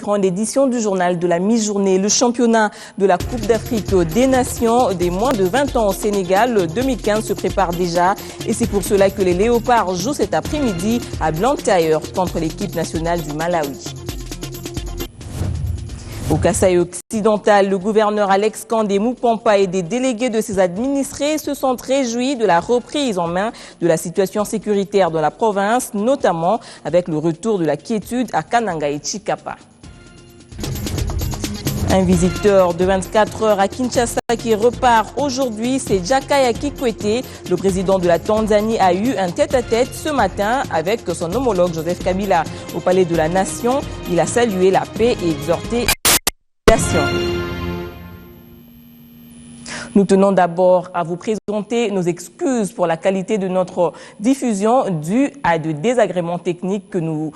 grande édition du journal de la mi-journée. Le championnat de la Coupe d'Afrique des Nations des moins de 20 ans au Sénégal 2015 se prépare déjà. Et c'est pour cela que les Léopards jouent cet après-midi à Blantyre contre l'équipe nationale du Malawi. Au Kasaï occidental, le gouverneur Alex Kandé Moupampa et des délégués de ses administrés se sont réjouis de la reprise en main de la situation sécuritaire dans la province, notamment avec le retour de la quiétude à Kananga et Chikapa. Un visiteur de 24 heures à Kinshasa qui repart aujourd'hui, c'est Jakaya Kikwete. Le président de la Tanzanie a eu un tête-à-tête ce matin avec son homologue Joseph Kabila. Au Palais de la Nation, il a salué la paix et exhorté la nation. Nous tenons d'abord à vous présenter nos excuses pour la qualité de notre diffusion due à de désagréments techniques que nous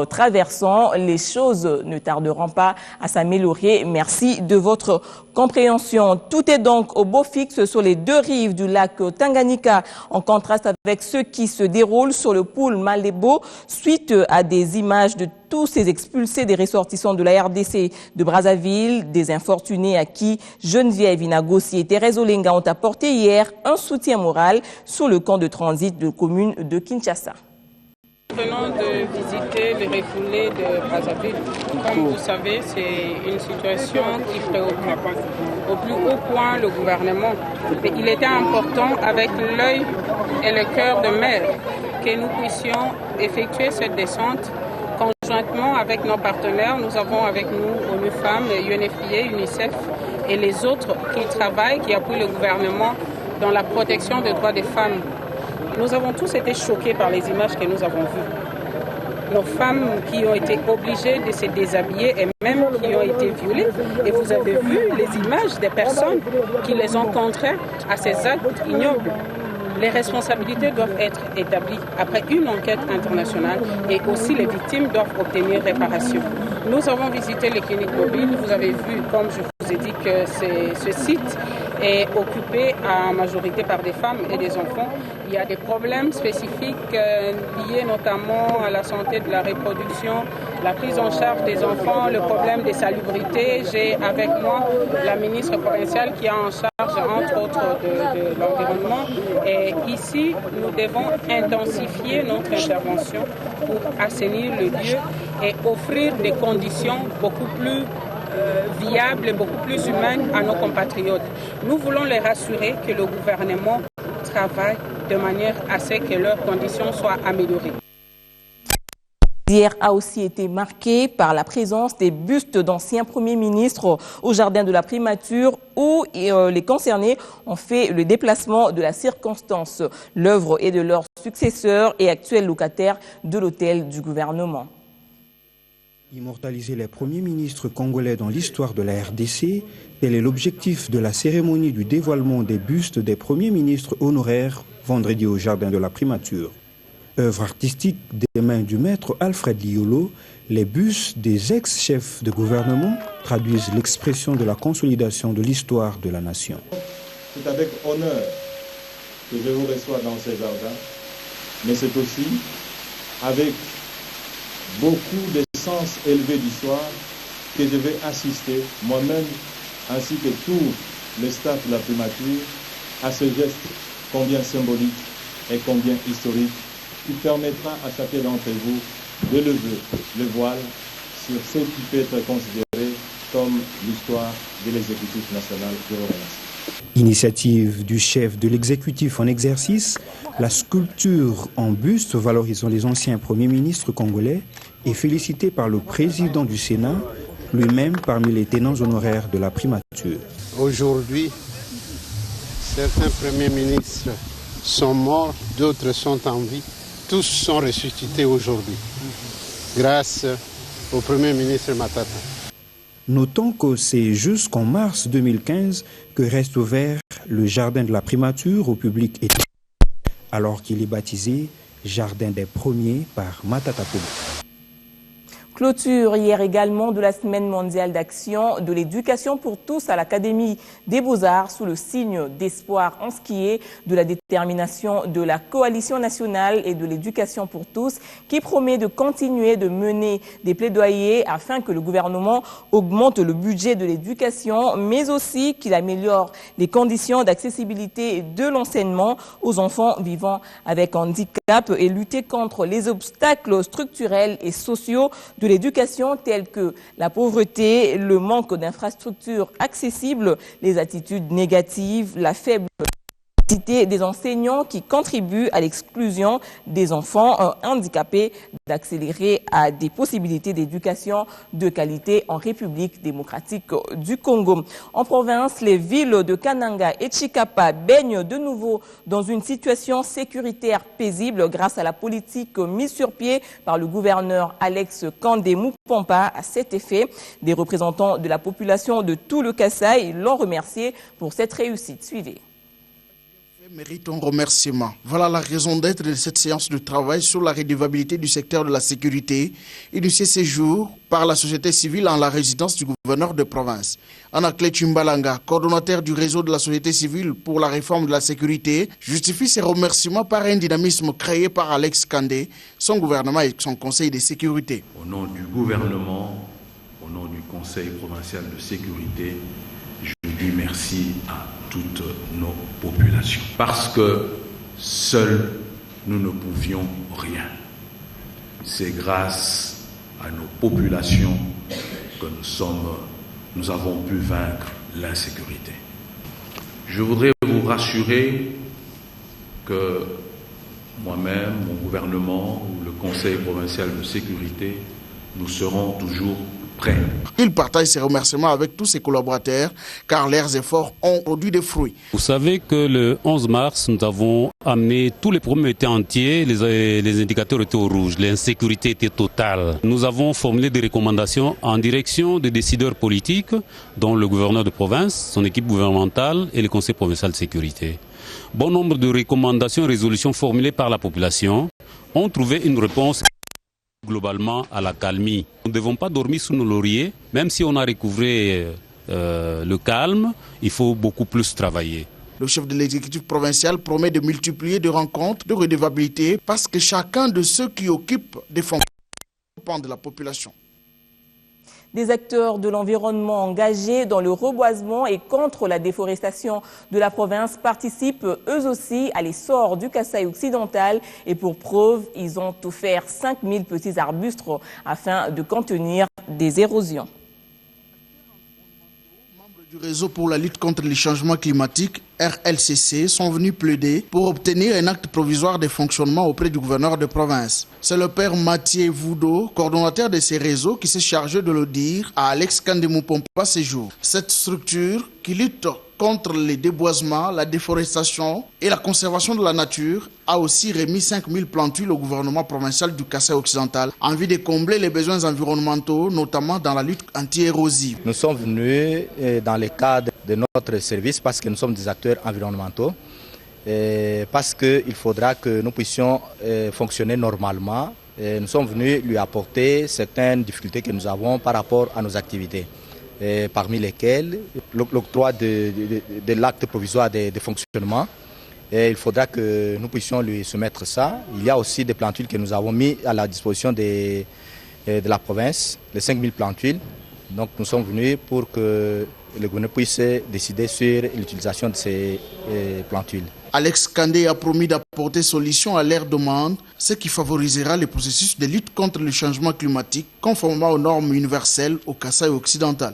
traversons. Les choses ne tarderont pas à s'améliorer. Merci de votre compréhension. Tout est donc au beau fixe sur les deux rives du lac Tanganyika, en contraste avec ce qui se déroule sur le pôle Malébo, suite à des images de tous ces expulsés des ressortissants de la RDC de Brazzaville, des infortunés à qui Geneviève Inagossi et Thérèse Olenga ont apporté hier un soutien moral sur le camp de transit de commune de Kinshasa. Nous venons de visiter les refoulés de Brazzaville. Comme vous savez, c'est une situation qui préoccupe au plus haut point le gouvernement. Et il était important, avec l'œil et le cœur de mer, que nous puissions effectuer cette descente. Conjointement avec nos partenaires, nous avons avec nous ONU Femmes, UNFPA, UNICEF et les autres qui travaillent, qui appuient le gouvernement dans la protection des droits des femmes. Nous avons tous été choqués par les images que nous avons vues. Nos femmes qui ont été obligées de se déshabiller et même qui ont été violées. Et vous avez vu les images des personnes qui les ont contraintes à ces actes ignobles. Les responsabilités doivent être établies après une enquête internationale et aussi les victimes doivent obtenir réparation. Nous avons visité les cliniques mobiles. Vous avez vu, comme je vous ai dit, que ce site est occupé en majorité par des femmes et des enfants. Il y a des problèmes spécifiques liés notamment à la santé de la reproduction, la prise en charge des enfants, le problème des salubrités. J'ai avec moi la ministre provinciale qui a en charge entre autres de l'environnement. Et ici, nous devons intensifier notre intervention pour assainir le lieu et offrir des conditions beaucoup plus viables et beaucoup plus humaines à nos compatriotes. Nous voulons les rassurer que le gouvernement travaille de manière à ce que leurs conditions soient améliorées. Hier a aussi été marqué par la présence des bustes d'anciens premiers ministres au jardin de la primature où les concernés ont fait le déplacement de la circonstance. L'œuvre est de leurs successeurs et actuels locataires de l'hôtel du gouvernement. Immortaliser les premiers ministres congolais dans l'histoire de la RDC, tel est l'objectif de la cérémonie du dévoilement des bustes des premiers ministres honoraires vendredi au jardin de la primature. Œuvre artistique des mains du maître Alfred Liolo, les bustes des ex-chefs de gouvernement traduisent l'expression de la consolidation de l'histoire de la nation. C'est avec honneur que je vous reçois dans ces jardins, mais c'est aussi avec beaucoup de sens élevé du soir que je vais assister moi-même ainsi que tout le staff de la primature à ce geste combien symbolique et combien historique qui permettra à chacun d'entre vous de lever le voile sur ce qui peut être considéré comme l'histoire de l'exécutif national. Je vous remercie. Initiative du chef de l'exécutif en exercice, la sculpture en buste valorisant les anciens premiers ministres congolais est félicitée par le président du Sénat, lui-même parmi les tenants honoraires de la primature. Aujourd'hui, certains premiers ministres sont morts, d'autres sont en vie. Tous sont ressuscités aujourd'hui, grâce au Premier ministre Matata. Notons que c'est jusqu'en mars 2015 que reste ouvert le jardin de la primature au public étranger, alors qu'il est baptisé Jardin des Premiers par Matata Polo. Clôture hier également de la Semaine mondiale d'action de l'éducation pour tous à l'Académie des Beaux-Arts sous le signe d'espoir en ce qui est de la détermination de la Coalition nationale et de l'éducation pour tous qui promet de continuer de mener des plaidoyers afin que le gouvernement augmente le budget de l'éducation mais aussi qu'il améliore les conditions d'accessibilité de l'enseignement aux enfants vivant avec handicap et lutter contre les obstacles structurels et sociaux de l'éducation tels que la pauvreté, le manque d'infrastructures accessibles, les attitudes négatives, la faible capacité des enseignants qui contribuent à l'exclusion des enfants handicapés d'accélérer à des possibilités d'éducation de qualité en République démocratique du Congo. En province, les villes de Kananga et Chikapa baignent de nouveau dans une situation sécuritaire paisible grâce à la politique mise sur pied par le gouverneur Alex Kandé Mupompa. À cet effet, des représentants de la population de tout le Kasaï l'ont remercié pour cette réussite. Suivez. Mérite un remerciement. Voilà la raison d'être de cette séance de travail sur la redevabilité du secteur de la sécurité, initiée ces jours par la société civile en la résidence du gouverneur de province. Anakle Chimbalanga, coordonnateur du réseau de la société civile pour la réforme de la sécurité, justifie ses remerciements par un dynamisme créé par Alex Kandé, son gouvernement et son conseil de sécurité. Au nom du gouvernement, au nom du conseil provincial de sécurité, je dis merci à toutes nos populations. Parce que seuls, nous ne pouvions rien. C'est grâce à nos populations que nous avons pu vaincre l'insécurité. Je voudrais vous rassurer que moi-même, mon gouvernement ou le Conseil provincial de sécurité, nous serons toujours prêts. Il partage ses remerciements avec tous ses collaborateurs car leurs efforts ont produit des fruits. Vous savez que le 11 mars, nous avons amené, tous les problèmes étaient entiers, les indicateurs étaient au rouge, l'insécurité était totale. Nous avons formulé des recommandations en direction des décideurs politiques, dont le gouverneur de province, son équipe gouvernementale et le conseil provincial de sécurité. Bon nombre de recommandations et résolutions formulées par la population ont trouvé une réponse globalement à la calmie. Nous ne devons pas dormir sous nos lauriers, même si on a recouvré le calme, il faut beaucoup plus travailler. Le chef de l'exécutif provincial promet de multiplier des rencontres de redevabilité parce que chacun de ceux qui occupent des fonctions dépend de la population. Des acteurs de l'environnement engagés dans le reboisement et contre la déforestation de la province participent eux aussi à l'essor du Kasaï occidental et pour preuve, ils ont offert 5000 petits arbustes afin de contenir des érosions. Du réseau pour la lutte contre les changements climatiques, RLCC, sont venus plaider pour obtenir un acte provisoire de fonctionnement auprès du gouverneur de province. C'est le père Mathieu Voudo, coordonnateur de ces réseaux, qui s'est chargé de le dire à Alex Kandé Mupompa ces jours. Cette structure qui lutte contre les déboisements, la déforestation et la conservation de la nature a aussi remis 5000 plantules au gouvernement provincial du Kasaï occidental en vue de combler les besoins environnementaux, notamment dans la lutte anti-érosive. Nous sommes venus dans le cadre de notre service parce que nous sommes des acteurs environnementaux, parce qu'il faudra que nous puissions fonctionner normalement. Nous sommes venus lui apporter certaines difficultés que nous avons par rapport à nos activités. Parmi lesquels l'octroi de l'acte provisoire de fonctionnement. Il faudra que nous puissions lui soumettre ça. Il y a aussi des plantules que nous avons mis à la disposition de la province, les 5000 plantules. Donc nous sommes venus pour que le gouvernement puisse décider sur l'utilisation de ces plantules. Alex Kandé a promis d'apporter solution à leurs demandes, ce qui favorisera le processus de lutte contre le changement climatique conformément aux normes universelles au Kasaï occidental.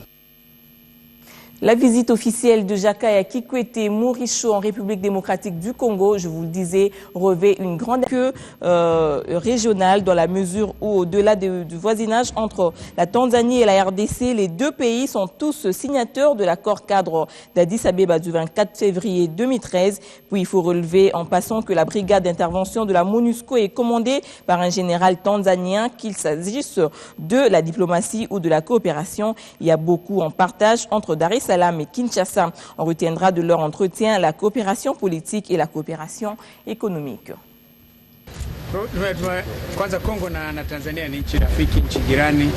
La visite officielle de Jaka Kikwete Mouricho en République démocratique du Congo, je vous le disais, revêt une grande queue régionale dans la mesure où, au-delà du voisinage entre la Tanzanie et la RDC, les deux pays sont tous signataires de l'accord cadre d'Addis Abeba du 24 février 2013. Puis il faut relever en passant que la brigade d'intervention de la MONUSCO est commandée par un général tanzanien, qu'il s'agisse de la diplomatie ou de la coopération. Il y a beaucoup en partage entre Dar es Salaam et Kinshasa. On retiendra de leur entretien la coopération politique et la coopération économique. Kwanza Kongo na Tanzania ni nchi rafiki, nchi jirani.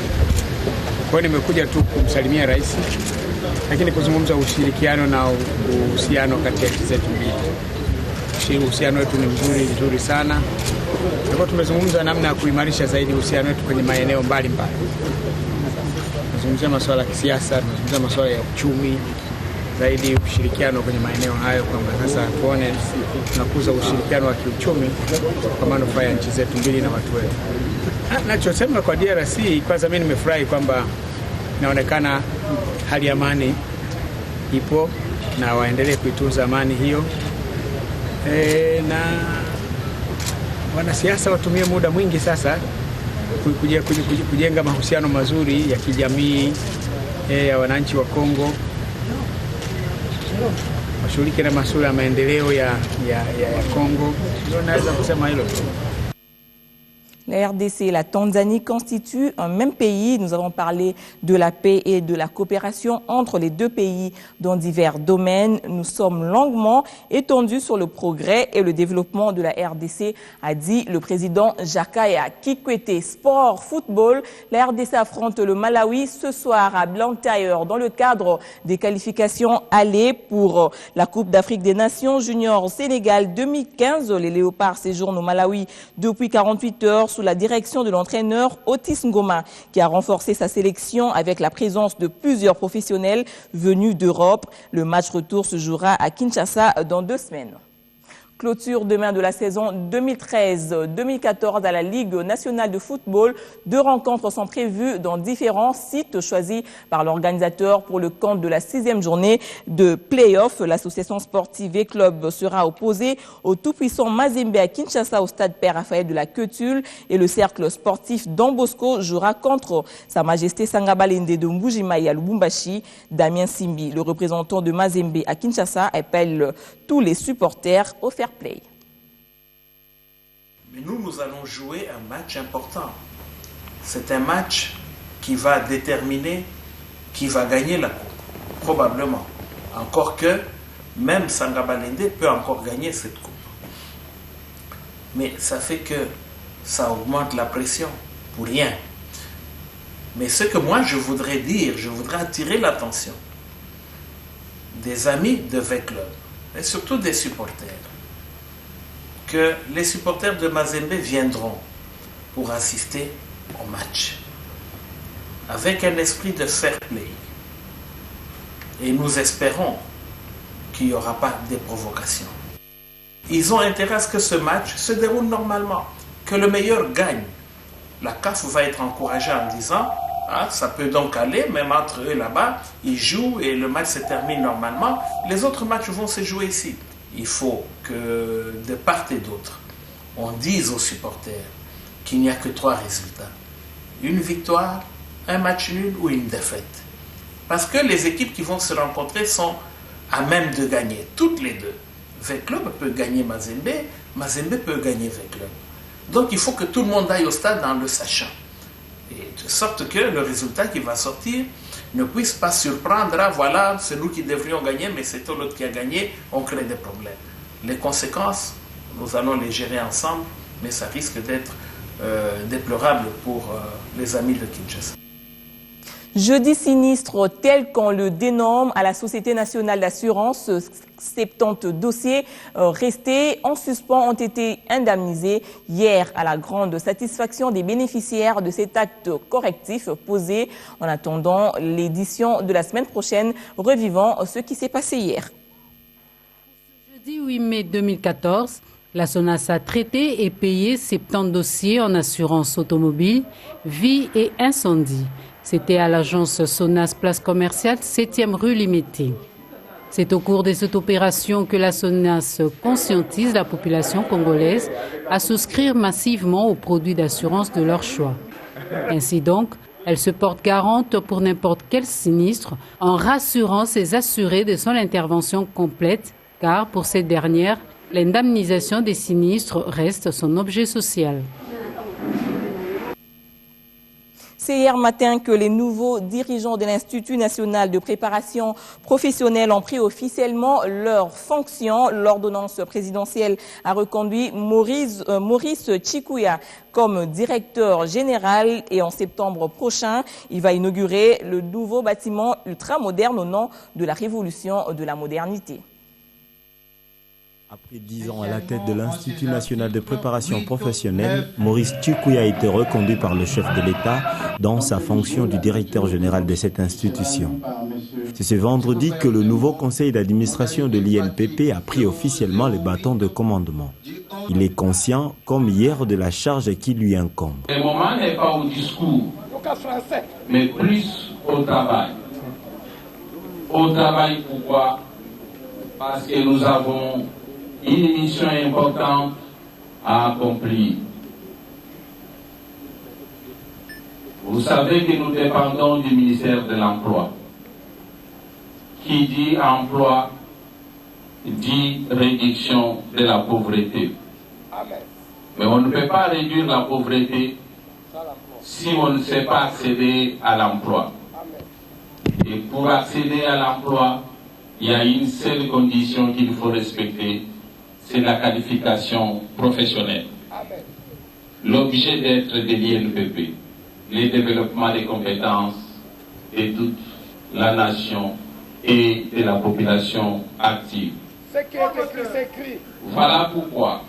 Kwa hiyo nimekuja tu kumsalimia rais, lakini kuzungumza ushirikiano na uhusiano kati ya nchi zetu mbili. Uhusiano wetu ni mzuri sana. Kwa tumezungumza namna ya kuimarisha zaidi uhusiano wetu kwenye maeneo mbalimbali. Tunazungumzia masuala ya kisiasa, tunazungumzia masuala ya uchumi, zaidi ushirikiano kwenye maeneo hayo, kwamba sasa tuone tunakuza ushirikiano wa kiuchumi kwa manufaa ya nchi zetu mbili na watu wetu. Nachosema kwa DRC, kwanza mimi nimefurahi kwamba inaonekana hali ya amani ipo na waendelee kuitunza amani hiyo. Na wanasiasa watumie muda mwingi sasa kujenga mahusiano mazuri ya kijamii ya wananchi wa Kongo, washughulike na masuala ya maendeleo ya Kongo. Ndio naweza kusema hilo. La RDC et la Tanzanie constituent un même pays. Nous avons parlé de la paix et de la coopération entre les deux pays dans divers domaines. Nous sommes longuement étendus sur le progrès et le développement de la RDC, a dit le président Jakaya Kikwete. Sport, football, la RDC affronte le Malawi ce soir à Blantyre dans le cadre des qualifications allées pour la Coupe d'Afrique des Nations Junior Sénégal 2015. Les Léopards séjournent au Malawi depuis 48 heures sous la direction de l'entraîneur Otis Ngoma, qui a renforcé sa sélection avec la présence de plusieurs professionnels venus d'Europe. Le match retour se jouera à Kinshasa dans 2 semaines. Clôture demain de la saison 2013-2014 à la Ligue nationale de football. 2 rencontres sont prévues dans différents sites choisis par l'organisateur pour le compte de la 6e journée de play-off. L'association sportive et club sera opposée au tout-puissant Mazembe à Kinshasa au stade Père Raphaël de la Queutule et le cercle sportif Don Bosco jouera contre Sa Majesté Sangabalende de Mbujimayi à Lubumbashi. Damien Simbi, le représentant de Mazembe à Kinshasa, appelle tous les supporters au fair play. Mais nous allons jouer un match important. C'est un match qui va déterminer qui va gagner la coupe, probablement. Encore que même Sangabalende peut encore gagner cette coupe. Mais ça fait que ça augmente la pression pour rien. Mais ce que moi je voudrais dire, je voudrais attirer l'attention des amis de V-Club et surtout des supporters, que les supporters de Mazembe viendront pour assister au match avec un esprit de fair play. Et nous espérons qu'il n'y aura pas de provocation. Ils ont intérêt à ce que ce match se déroule normalement, que le meilleur gagne. La CAF va être encouragée en disant ça peut donc aller, même entre eux là-bas, ils jouent et le match se termine normalement. Les autres matchs vont se jouer ici. Il faut que de part et d'autre, on dise aux supporters qu'il n'y a que 3 résultats. Une victoire, un match nul ou une défaite. Parce que les équipes qui vont se rencontrer sont à même de gagner, toutes les deux. V-Club peut gagner Mazembe, Mazembe peut gagner V-Club. Donc il faut que tout le monde aille au stade en le sachant. Et de sorte que le résultat qui va sortir ne puisse pas surprendre, voilà, c'est nous qui devrions gagner, mais c'est l'autre qui a gagné, on crée des problèmes. Les conséquences, nous allons les gérer ensemble, mais ça risque d'être déplorable pour les amis de Kinshasa. Jeudi sinistre, tel qu'on le dénomme à la Société nationale d'assurance, 70 dossiers restés en suspens ont été indemnisés hier à la grande satisfaction des bénéficiaires de cet acte correctif posé en attendant l'édition de la semaine prochaine, revivant ce qui s'est passé hier. Jeudi 8 mai 2014, la SONAS a traité et payé 70 dossiers en assurance automobile, vie et incendie. C'était à l'agence SONAS Place Commerciale, 7e rue Limété. C'est au cours de cette opération que la SONAS conscientise la population congolaise à souscrire massivement aux produits d'assurance de leur choix. Ainsi donc, elle se porte garante pour n'importe quel sinistre en rassurant ses assurés de son intervention complète, car pour cette dernière, l'indemnisation des sinistres reste son objet social. C'est hier matin que les nouveaux dirigeants de l'Institut national de préparation professionnelle ont pris officiellement leurs fonctions. L'ordonnance présidentielle a reconduit Maurice Chikuya comme directeur général et en septembre prochain, il va inaugurer le nouveau bâtiment ultramoderne au nom de la révolution de la modernité. Après 10 ans à la tête de l'Institut national de préparation professionnelle, Maurice Chikuya a été reconduit par le chef de l'État dans sa fonction du directeur général de cette institution. C'est ce vendredi que le nouveau conseil d'administration de l'INPP a pris officiellement les bâtons de commandement. Il est conscient, comme hier, de la charge qui lui incombe. Le moment n'est pas au discours, mais plus au travail. Au travail, pourquoi? Parce que nous avons une mission importante à accomplir. Vous savez que nous dépendons du ministère de l'Emploi. Qui dit emploi, dit réduction de la pauvreté. Mais on ne peut pas réduire la pauvreté si on ne sait pas accéder à l'emploi. Et pour accéder à l'emploi, il y a une seule condition qu'il faut respecter, c'est la qualification professionnelle. L'objet d'être de l'INPP, le développement des compétences de toute la nation et de la population active. Voilà pourquoi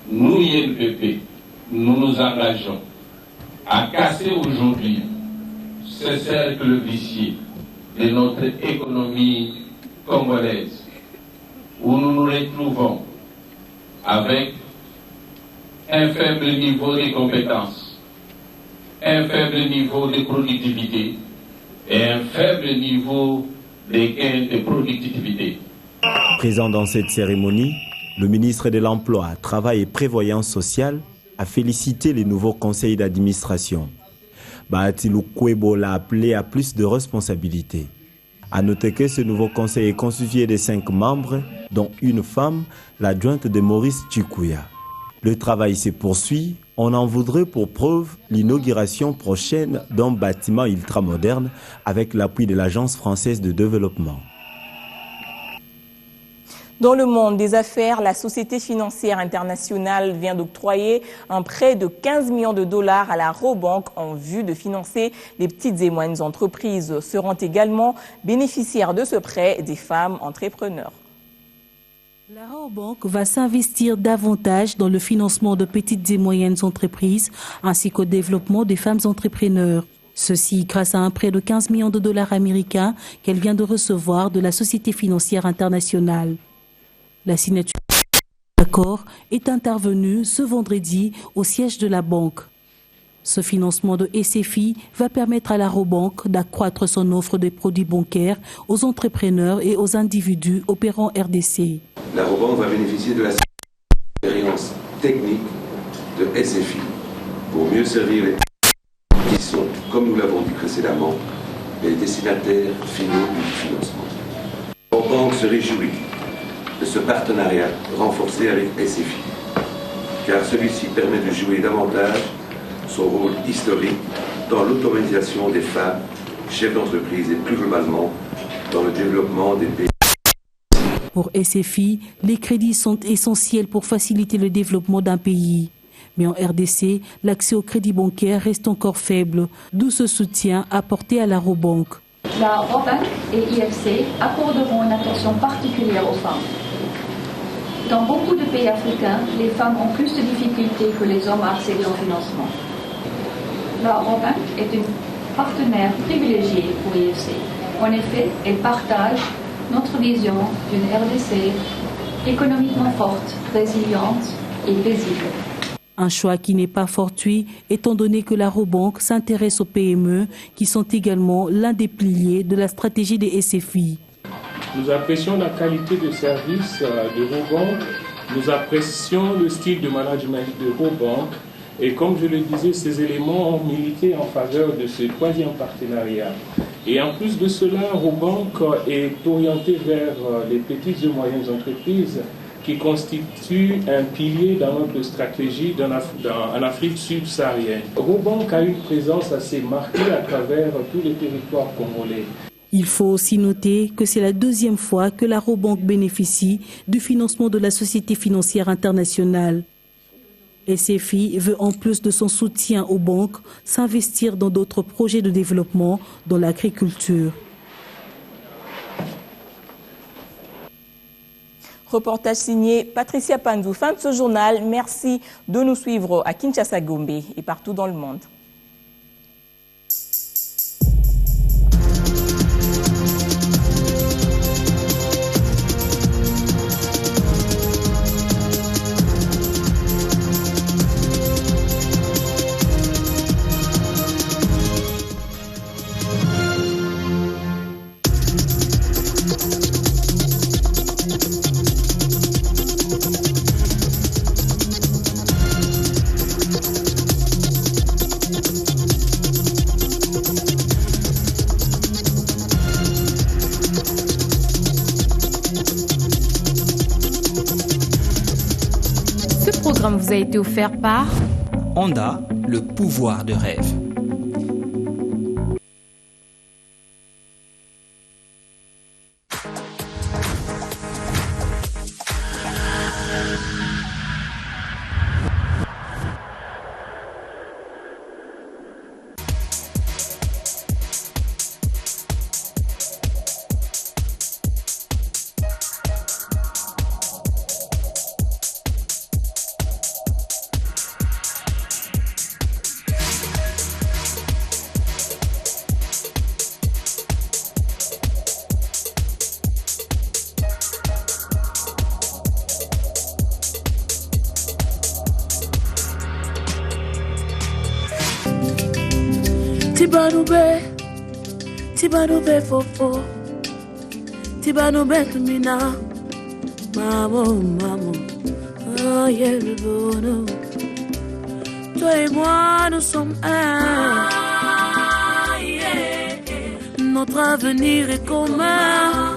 nous, INPP, nous nous engageons à casser aujourd'hui ce cercle vicieux de notre économie congolaise, où nous nous retrouvons avec un faible niveau de compétences, un faible niveau de productivité et un faible niveau de gains de productivité. Présent dans cette cérémonie, le ministre de l'Emploi, Travail et Prévoyance sociale a félicité les nouveaux conseils d'administration. Bahati Lukwebo l'a appelé à plus de responsabilités. À noter que ce nouveau conseil est constitué de 5 membres, dont une femme, l'adjointe de Maurice Chikuya. Le travail se poursuit. On en voudrait pour preuve l'inauguration prochaine d'un bâtiment ultramoderne avec l'appui de l'Agence française de développement. Dans le monde des affaires, la Société financière internationale vient d'octroyer un prêt de 15 millions de dollars à la Rabobank en vue de financer les petites et moyennes entreprises. Seront également bénéficiaires de ce prêt des femmes entrepreneurs. La Rabobank va s'investir davantage dans le financement de petites et moyennes entreprises ainsi qu'au développement des femmes entrepreneurs. Ceci grâce à un prêt de 15 millions de dollars américains qu'elle vient de recevoir de la Société financière internationale. La signature de l'accord est intervenue ce vendredi au siège de la banque. Ce financement de SFI va permettre à la Rabobank d'accroître son offre de produits bancaires aux entrepreneurs et aux individus opérant RDC. La Rabobank va bénéficier de la expérience technique de SFI pour mieux servir les qui sont, comme nous l'avons dit précédemment, les destinataires finaux du financement. La Rabobank se réjouit de ce partenariat renforcé avec SFI, car celui-ci permet de jouer davantage son rôle historique dans l'autonomisation des femmes, chefs d'entreprise et plus globalement dans le développement des pays. Pour SFI, les crédits sont essentiels pour faciliter le développement d'un pays. Mais en RDC, l'accès au crédit bancaire reste encore faible, d'où ce soutien apporté à la Rabobank. La Rabobank et IFC accorderont une attention particulière aux femmes. Dans beaucoup de pays africains, les femmes ont plus de difficultés que les hommes à accéder au financement. La Rabobank est une partenaire privilégiée pour IFC. En effet, elle partage notre vision d'une RDC économiquement forte, résiliente et paisible. Un choix qui n'est pas fortuit, étant donné que la Rabobank s'intéresse aux PME, qui sont également l'un des piliers de la stratégie des SFI. Nous apprécions la qualité de service de Rabobank, nous apprécions le style de management de Rabobank et comme je le disais, ces éléments ont milité en faveur de ce troisième partenariat. Et en plus de cela, Rabobank est orienté vers les petites et moyennes entreprises qui constitue un pilier dans notre stratégie en Afrique subsaharienne. Robank a une présence assez marquée à travers tous les territoires congolais. Il faut aussi noter que c'est la deuxième fois que la Robank bénéficie du financement de la Société financière internationale. SFI veut, en plus de son soutien aux banques, s'investir dans d'autres projets de développement dans l'agriculture. Reportage signé Patricia Panzou. Fin de ce journal. Merci de nous suivre à Kinshasa, Gombe et partout dans le monde. Vous a été offert par Honda, le pouvoir de rêve. Tibanube fofo, Tibanube tumina, maman, oh yeah le bonheur. Toi et moi nous sommes un, notre avenir est commun.